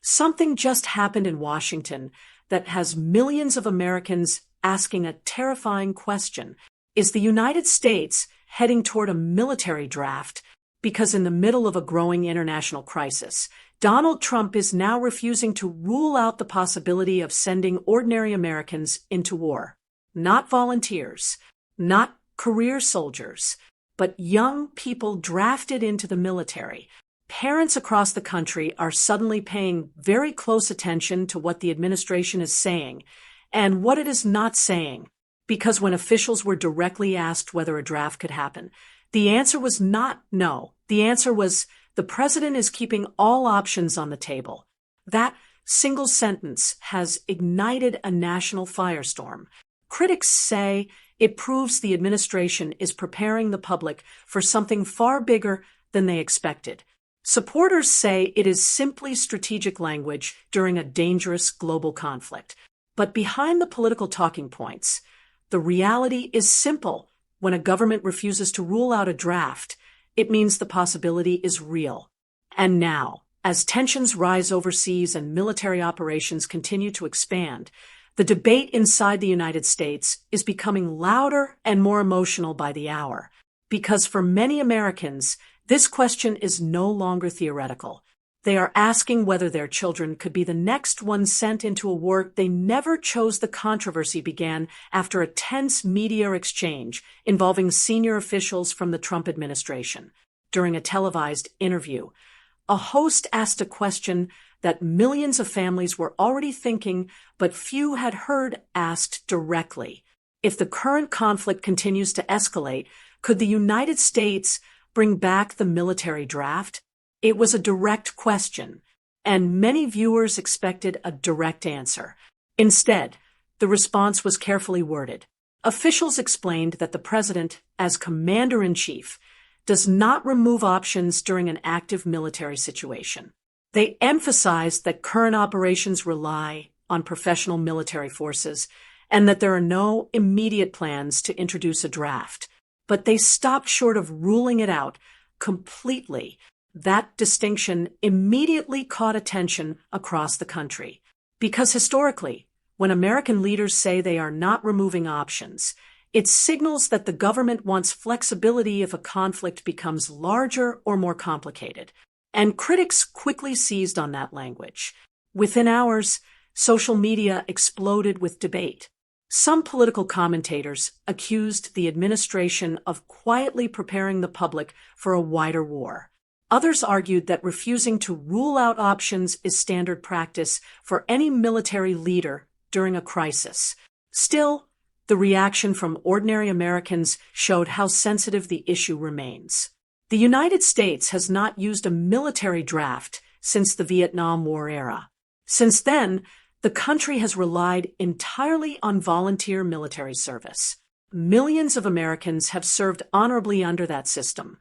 Something just happened in Washington that has millions of Americans asking a terrifying question. Is the United States heading toward a military draft? Because in the middle of a growing international crisis, Donald Trump is now refusing to rule out the possibility of sending ordinary Americans into war. Not volunteers, not career soldiers, but young people drafted into the military. Parents across the country are suddenly paying very close attention to what the administration is saying and what it is not saying, because when officials were directly asked whether a draft could happen, the answer was not no. The answer was the president is keeping all options on the table. That single sentence has ignited a national firestorm. Critics say it proves the administration is preparing the public for something far bigger than they expected. Supporters say it is simply strategic language during a dangerous global conflict. But behind the political talking points, the reality is simple. When a government refuses to rule out a draft, it means the possibility is real. And now, as tensions rise overseas and military operations continue to expand, the debate inside the United States is becoming louder and more emotional by the hour. Because for many Americans, this question is no longer theoretical. They are asking whether their children could be the next ones sent into a war they never chose. The controversy began after a tense media exchange involving senior officials from the Trump administration. During a televised interview, a host asked a question that millions of families were already thinking, but few had heard asked directly. If the current conflict continues to escalate, could the United States bring back the military draft? It was a direct question, and many viewers expected a direct answer. Instead, the response was carefully worded. Officials explained that the president, as commander-in-chief, does not remove options during an active military situation. They emphasized that current operations rely on professional military forces and that there are no immediate plans to introduce a draft. But they stopped short of ruling it out completely. That distinction immediately caught attention across the country. Because historically, when American leaders say they are not removing options, it signals that the government wants flexibility if a conflict becomes larger or more complicated. And critics quickly seized on that language. Within hours, social media exploded with debate. Some political commentators accused the administration of quietly preparing the public for a wider war. Others argued that refusing to rule out options is standard practice for any military leader during a crisis. Still, the reaction from ordinary Americans showed how sensitive the issue remains. The United States has not used a military draft since the Vietnam War era. Since then, the country has relied entirely on volunteer military service. Millions of Americans have served honorably under that system,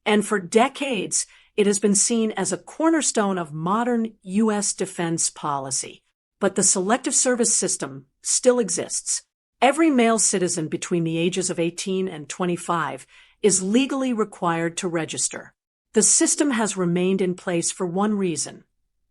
and for decades, it has been seen as a cornerstone of modern U.S. defense policy. But the selective service system still exists. Every male citizen between the ages of 18 and 25 is legally required to register. The system has remained in place for one reason.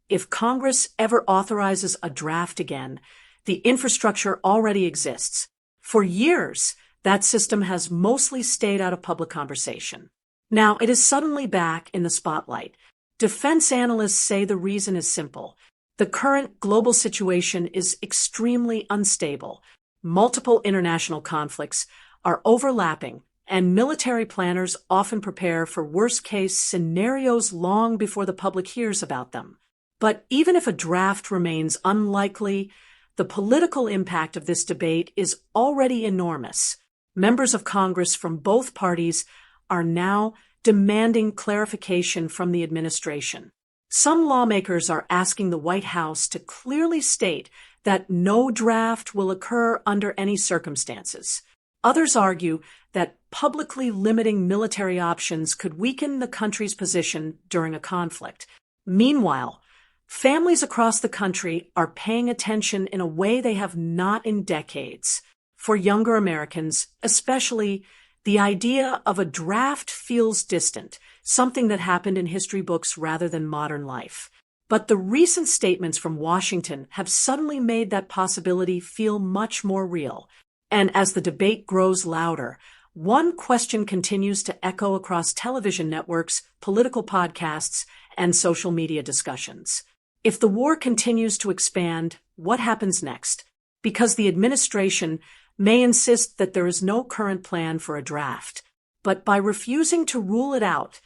If Congress ever authorizes a draft again, the infrastructure already exists. For years, that system has mostly stayed out of public conversation. Now it is suddenly back in the spotlight. Defense analysts say the reason is simple. The current global situation is extremely unstable. Multiple international conflicts are overlapping, and military planners often prepare for worst-case scenarios long before the public hears about them. But even if a draft remains unlikely, the political impact of this debate is already enormous. Members of Congress from both parties are now demanding clarification from the administration. Some lawmakers are asking the White House to clearly state that no draft will occur under any circumstances. Others argue that publicly limiting military options could weaken the country's position during a conflict. Meanwhile, families across the country are paying attention in a way they have not in decades. For younger Americans, especially, the idea of a draft feels distant, something that happened in history books rather than modern life. But the recent statements from Washington have suddenly made that possibility feel much more real. And as the debate grows louder, one question continues to echo across television networks, political podcasts, and social media discussions. If the war continues to expand, what happens next? Because the administration may insist that there is no current plan for a draft, but by refusing to rule it out,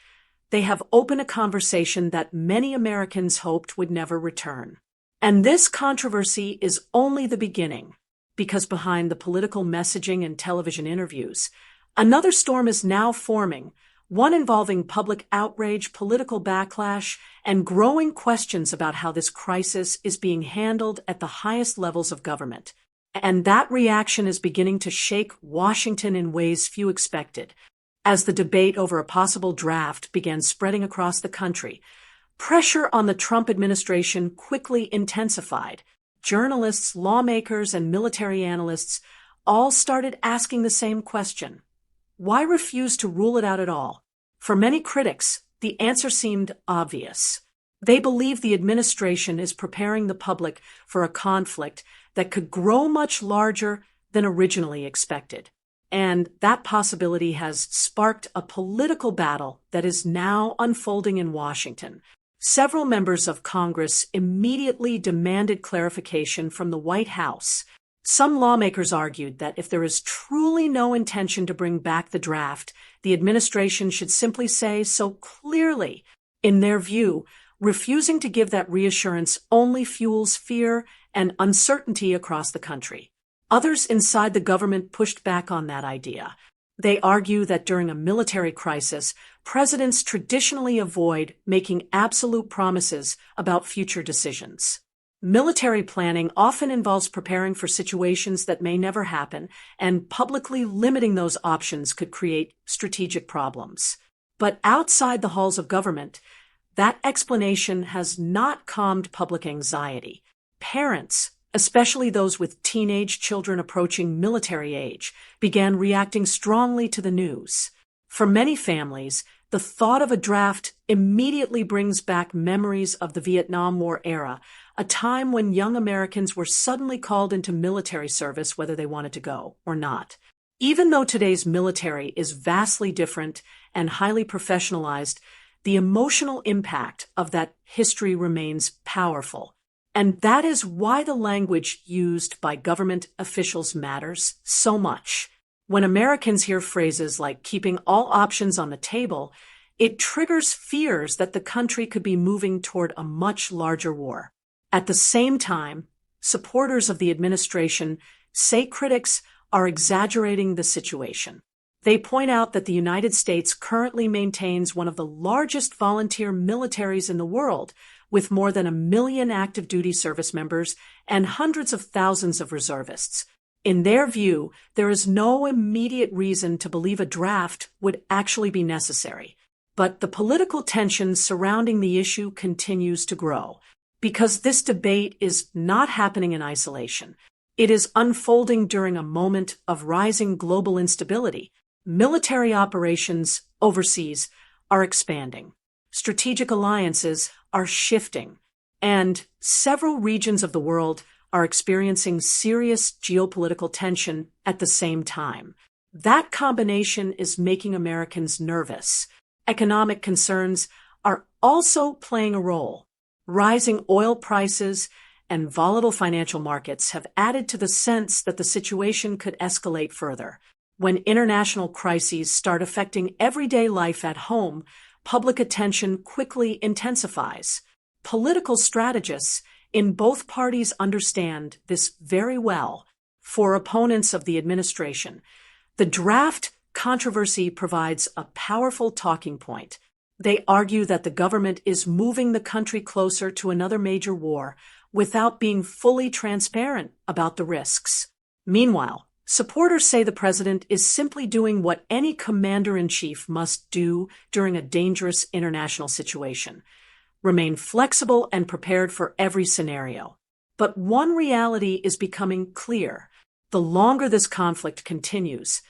they have opened a conversation that many Americans hoped would never return. And this controversy is only the beginning, because behind the political messaging and television interviews, another storm is now forming, one involving public outrage, political backlash, and growing questions about how this crisis is being handled at the highest levels of government. And that reaction is beginning to shake Washington in ways few expected. As the debate over a possible draft began spreading across the country, pressure on the Trump administration quickly intensified. Journalists, lawmakers, and military analysts all started asking the same question. Why refuse to rule it out at all? For many critics, the answer seemed obvious. They believe the administration is preparing the public for a conflict that could grow much larger than originally expected. And that possibility has sparked a political battle that is now unfolding in Washington. Several members of Congress immediately demanded clarification from the White House. Some lawmakers argued that if there is truly no intention to bring back the draft, the administration should simply say so clearly. In their view, refusing to give that reassurance only fuels fear and uncertainty across the country. Others inside the government pushed back on that idea. They argue that during a military crisis, presidents traditionally avoid making absolute promises about future decisions. Military planning often involves preparing for situations that may never happen, and publicly limiting those options could create strategic problems. But outside the halls of government, that explanation has not calmed public anxiety. Parents, especially those with teenage children approaching military age, began reacting strongly to the news. For many families, the thought of a draft immediately brings back memories of the Vietnam War era, a time when young Americans were suddenly called into military service whether they wanted to go or not. Even though today's military is vastly different and highly professionalized, the emotional impact of that history remains powerful. And that is why the language used by government officials matters so much. When Americans hear phrases like keeping all options on the table, it triggers fears that the country could be moving toward a much larger war. At the same time, supporters of the administration say critics are exaggerating the situation. They point out that the United States currently maintains one of the largest volunteer militaries in the world, with more than 1 million active duty service members and hundreds of thousands of reservists. In their view, there is no immediate reason to believe a draft would actually be necessary. But the political tension surrounding the issue continues to grow, because this debate is not happening in isolation. It is unfolding during a moment of rising global instability. Military operations overseas are expanding. Strategic alliances are shifting, and several regions of the world are experiencing serious geopolitical tension at the same time. That combination is making Americans nervous. Economic concerns are also playing a role. Rising oil prices and volatile financial markets have added to the sense that the situation could escalate further. When international crises start affecting everyday life at home, public attention quickly intensifies. Political strategists in both parties understand this very well. For opponents of the administration, the draft controversy provides a powerful talking point. They argue that the government is moving the country closer to another major war without being fully transparent about the risks. Meanwhile, supporters say the president is simply doing what any commander-in-chief must do during a dangerous international situation: remain flexible and prepared for every scenario. But one reality is becoming clear. The longer this conflict continues,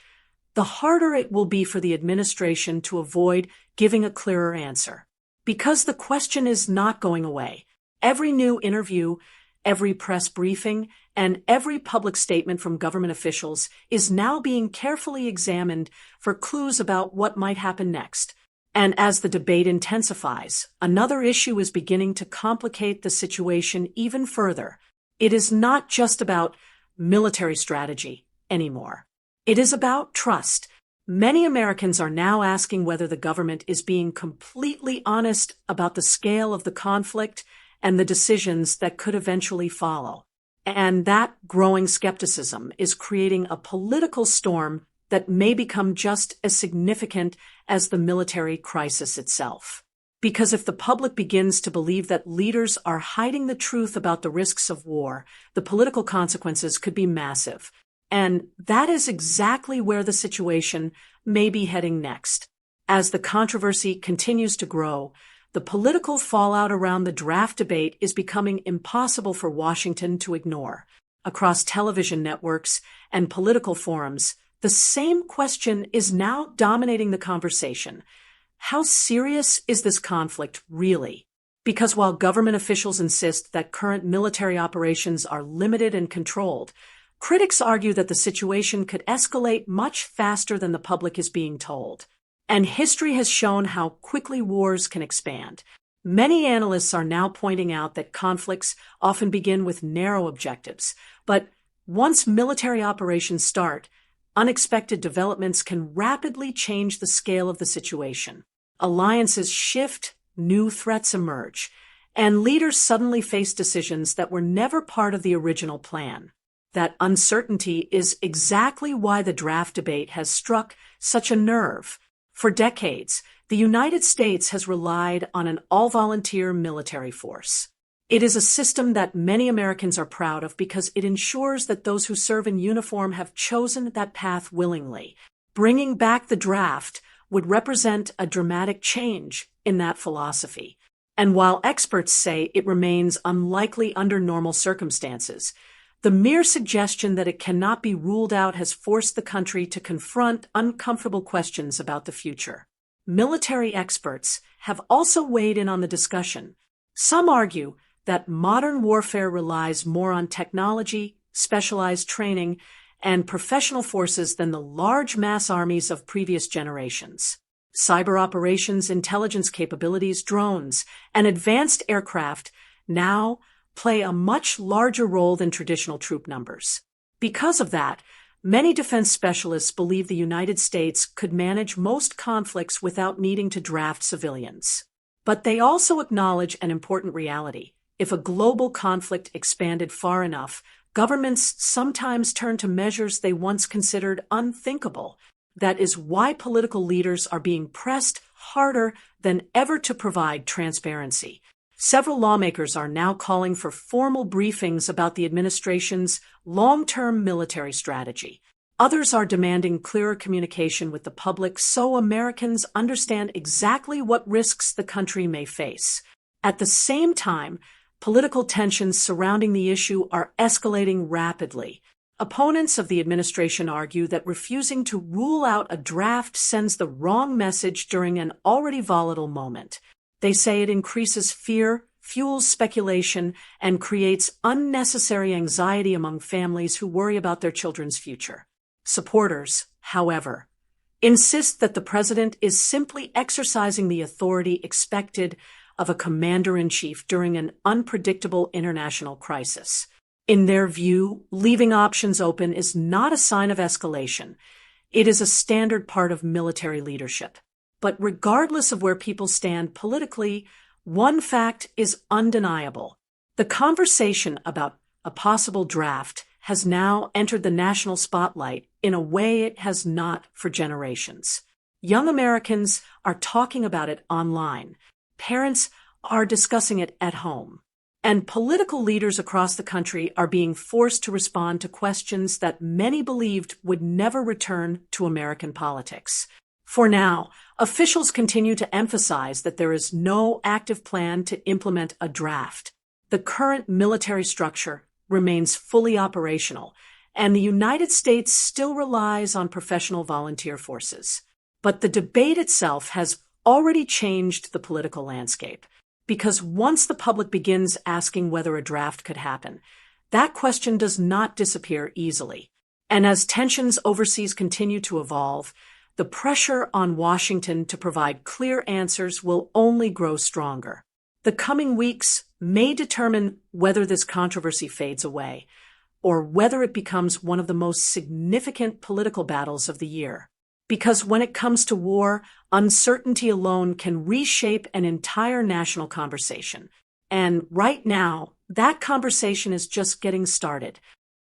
the harder it will be for the administration to avoid giving a clearer answer. Because the question is not going away, Every new interview, every press briefing, and every public statement from government officials is now being carefully examined for clues about what might happen next. And as the debate intensifies, another issue is beginning to complicate the situation even further. It is not just about military strategy anymore. It is about trust. Many Americans are now asking whether the government is being completely honest about the scale of the conflict and the decisions that could eventually follow. And that growing skepticism is creating a political storm that may become just as significant as the military crisis itself. Because if the public begins to believe that leaders are hiding the truth about the risks of war, the political consequences could be massive. And that is exactly where the situation may be heading next. As the controversy continues to grow, the political fallout around the draft debate is becoming impossible for Washington to ignore. Across television networks and political forums, the same question is now dominating the conversation. How serious is this conflict really? Because while government officials insist that current military operations are limited and controlled, critics argue that the situation could escalate much faster than the public is being told. And history has shown how quickly wars can expand. Many analysts are now pointing out that conflicts often begin with narrow objectives, but once military operations start, unexpected developments can rapidly change the scale of the situation. Alliances shift, new threats emerge, and leaders suddenly face decisions that were never part of the original plan. That uncertainty is exactly why the draft debate has struck such a nerve. For decades, the United States has relied on an all-volunteer military force. It is a system that many Americans are proud of because it ensures that those who serve in uniform have chosen that path willingly. Bringing back the draft would represent a dramatic change in that philosophy. And while experts say it remains unlikely under normal circumstances, the mere suggestion that it cannot be ruled out has forced the country to confront uncomfortable questions about the future. Military experts have also weighed in on the discussion. Some argue that modern warfare relies more on technology, specialized training, and professional forces than the large mass armies of previous generations. Cyber operations, intelligence capabilities, drones, and advanced aircraft now play a much larger role than traditional troop numbers. Because of that, many defense specialists believe the United States could manage most conflicts without needing to draft civilians. But they also acknowledge an important reality. If a global conflict expanded far enough, governments sometimes turn to measures they once considered unthinkable. That is why political leaders are being pressed harder than ever to provide transparency. Several lawmakers are now calling for formal briefings about the administration's long-term military strategy. Others are demanding clearer communication with the public so Americans understand exactly what risks the country may face. At the same time, political tensions surrounding the issue are escalating rapidly. Opponents of the administration argue that refusing to rule out a draft sends the wrong message during an already volatile moment. They say it increases fear, fuels speculation, and creates unnecessary anxiety among families who worry about their children's future. Supporters, however, insist that the president is simply exercising the authority expected of a commander-in-chief during an unpredictable international crisis. In their view, leaving options open is not a sign of escalation. It is a standard part of military leadership. But regardless of where people stand politically, one fact is undeniable. The conversation about a possible draft has now entered the national spotlight in a way it has not for generations. Young Americans are talking about it online. Parents are discussing it at home. And political leaders across the country are being forced to respond to questions that many believed would never return to American politics. For now, officials continue to emphasize that there is no active plan to implement a draft. The current military structure remains fully operational, and the United States still relies on professional volunteer forces. But the debate itself has already changed the political landscape. because once the public begins asking whether a draft could happen, that question does not disappear easily. And as tensions overseas continue to evolve, the pressure on Washington to provide clear answers will only grow stronger. The coming weeks may determine whether this controversy fades away, or whether it becomes one of the most significant political battles of the year. Because when it comes to war, uncertainty alone can reshape an entire national conversation. And right now, that conversation is just getting started.